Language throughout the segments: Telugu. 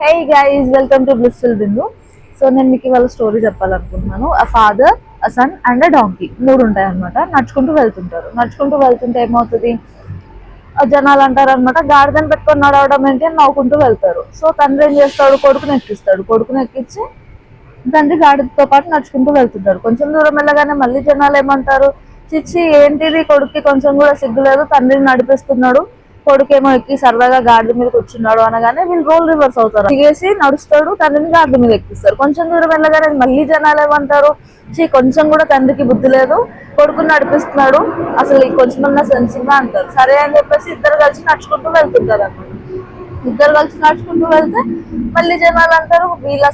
Hey guys, welcome to blissful Bindu. So నేను మీకు ఇవాళ స్టోరీ చెప్పాలనుకుంటున్నాను. A father, a son and a donkey మూడు ఉంటాయి అనమాట. నడుచుకుంటూ వెళ్తుంటే ఏమవుతుంది, జనాలు అంటారు అనమాట, గాడిదని పెట్టుకొని నడవడం ఏంటి అని నవ్వుకుంటూ వెళ్తారు. సో తండ్రి ఏం చేస్తాడు, కొడుకుని ఎక్కించి తండ్రి గాడితో పాటు నడుచుకుంటూ వెళ్తుంటాడు. కొంచెం దూరం వెళ్ళగానే మళ్ళీ జనాలు ఏమంటారు, చిచ్చి ఏంటిది, కొడుక్కి కొంచెం కూడా సిగ్గు లేదు, తండ్రిని నడిపిస్తున్నాడు, కొడుకేమో ఎక్కి సరదాగా గాడిద మీద కూర్చున్నాడు అనగానే వీళ్ళు రోల్ రివర్స్ అవుతారు. దిగేసి నడుస్తాడు, తండ్రిని గాడిద మీద ఎక్కిస్తారు. కొంచెం దూరం వెళ్ళగానే మళ్ళీ జనాలు ఏమంటారు, కొంచెం కూడా తండ్రికి బుద్ధి లేదు, కొడుకుని నడిపిస్తున్నాడు, అసలు ఈ కొంచెమన్నా సెన్సింగ్ అంటారు. సరే అని చెప్పేసి ఇద్దరు కలిసి నడుచుకుంటూ వెళ్తుంటారు అన్నమాట. ఇద్దరు కలిసి నడుచుకుంటూ వెళ్తే మళ్ళీ జనాలు అంటారు, వీళ్ళు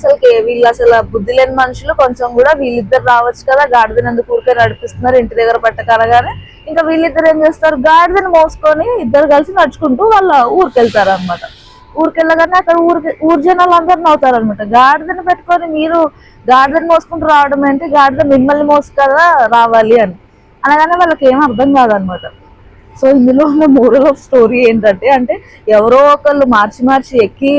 అసలు బుద్ధి లేని మనుషులు, కొంచెం కూడా వీళ్ళిద్దరు రావచ్చు కదా, గాడిదని ఎందుకు ఊరికే నడిపిస్తున్నారు, ఇంటి దగ్గర పట్టకరగానే ఇంకా వీళ్ళిద్దరు ఏం చేస్తారు, గాడిదని మోసుకొని ఇద్దరు కలిసి నడుచుకుంటూ వాళ్ళ ఊరికి వెళ్తారు అనమాట. ఊరికెళ్ళగానే అక్కడ ఊరి జనాలు అందరు నవ్వుతారు అనమాట. గాడిదని పెట్టుకొని మీరు గాడిదని మోసుకుంటూ రావడం ఏంటి, గాడిద మిమ్మల్ని మోసు కదా రావాలి అని అనగానే వాళ్ళకి ఏం అర్థం కాదనమాట. సో ఇందులో ఉన్న మోరల్ ఆఫ్ స్టోరీ ఏంటంటే, ఎవరో ఒకళ్ళు మార్చి ఎక్కి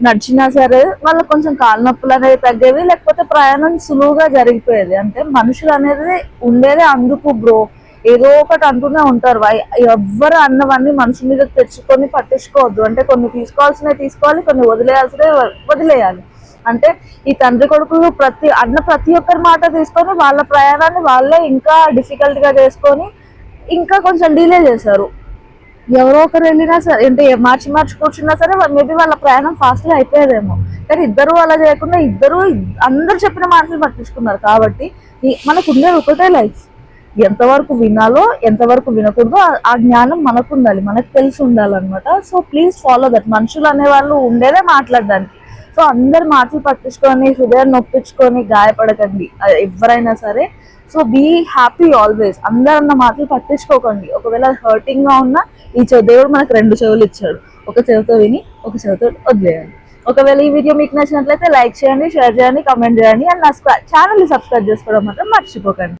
నడిచినా సరే వాళ్ళకి కొంచెం కాళ్ళ నొప్పులు అనేవి తగ్గేవి, లేకపోతే ప్రయాణం సులువుగా జరిగిపోయేది. అంటే మనుషులు అనేది ఉండేదే అందుకు బ్రో, ఏదో ఒకటి అంటూనే ఉంటారు. ఎవ్వరు అన్నవన్నీ మనుషుల మీద తెచ్చుకొని పట్టించుకోవద్దు. అంటే కొన్ని తీసుకోవాల్సినవి తీసుకోవాలి, కొన్ని వదిలేయాల్సినవి వదిలేయాలి. అంటే ఈ తండ్రి కొడుకులు ప్రతి ఒక్కరి మాట తీసుకొని వాళ్ళ ప్రయాణాన్ని వాళ్ళే ఇంకా డిఫికల్ట్ గా చేసుకొని ఇంకా కొంచెం డిలే చేశారు. ఎవరో ఒకరు వెళ్ళినా సరే, అంటే మార్చి కూర్చున్నా సరే మేబీ వాళ్ళ ప్రయాణం ఫాస్ట్ గా అయిపోయేదేమో. కానీ ఇద్దరు అలా చేయకుండా అందరు చెప్పిన మాటలు పట్టించుకున్నారు. కాబట్టి మనకు ఉండేది ఒకటే లైఫ్, ఎంతవరకు వినాలో ఎంతవరకు వినకూడదో ఆ జ్ఞానం మనకు ఉండాలి, మనకు తెలిసి ఉండాలన్నమాట. So please follow that. మనుషులు అనే వాళ్ళు ఉండేదే మాట్లాడడానికి. సో అందరి మాటలు పట్టించుకొని హృదయాన్ని నొప్పించుకొని గాయపడకండి ఎవరైనా సరే. So be happy always. అందరన్న మాటలు పట్టించుకోకండి. ఒకవేళ హర్టింగ్ గా ఉన్నా దేవుడు మనకు రెండు చెవులు ఇచ్చాడు, ఒక చెవితో విని ఒక చెవితో వదిలేయాలి. ఒకవేళ ఈ వీడియో మీకు నచ్చినట్లయితే లైక్ చేయండి, షేర్ చేయండి, కామెంట్ చేయండి, అండ్ నా ఛానల్ ని సబ్స్క్రైబ్ చేసుకోవడం మాత్రం మర్చిపోకండి.